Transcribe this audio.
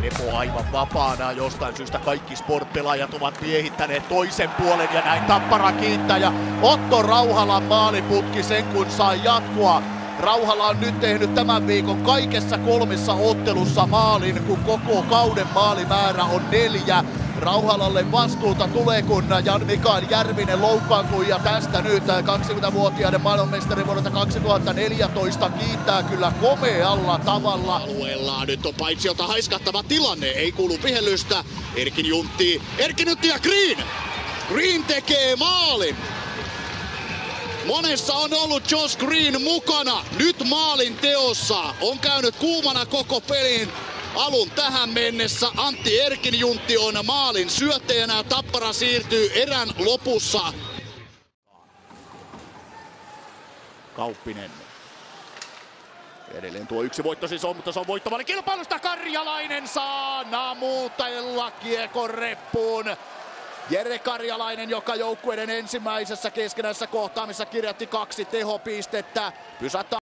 Repo aivan vapaana, jostain syystä kaikki Sport-pelaajat ovat miehittäneet toisen puolen ja näin Tappara kiittää ja Otto Rauhalan maaliputki sen kun sai jatkua. Rauhala on nyt tehnyt tämän viikon kaikessa 3 ottelussa maalin, kun koko kauden maalimäärä on 4. Rauhalalle vastuuta tulee, kun Jan-Mikael Järvinen loukkaantui ja tästä nyt 20-vuotiaiden maailmanmestari vuodelta 2014 kiittää kyllä komealla tavalla. Alueella nyt on Paitsiolta haiskahtava tilanne, ei kuulu vihellystä. Erkin Juntti ja Green! Green tekee maalin! Monessa on ollut Josh Green mukana, nyt maalin teossa. On käynyt kuumana koko pelin alun tähän mennessä. Antti Erkinjuntti on maalin syöttäjänä. Tappara siirtyy erän lopussa. Kauppinen. Edelleen tuo yksi voitto siis on, mutta se on voittavalle kilpailusta. Karjalainen saa naamutella kiekon reppuun. Jere Karjalainen, joka joukkueiden ensimmäisessä keskenäisessä kohtaamissa kirjatti 2 tehopistettä. Pysäyttää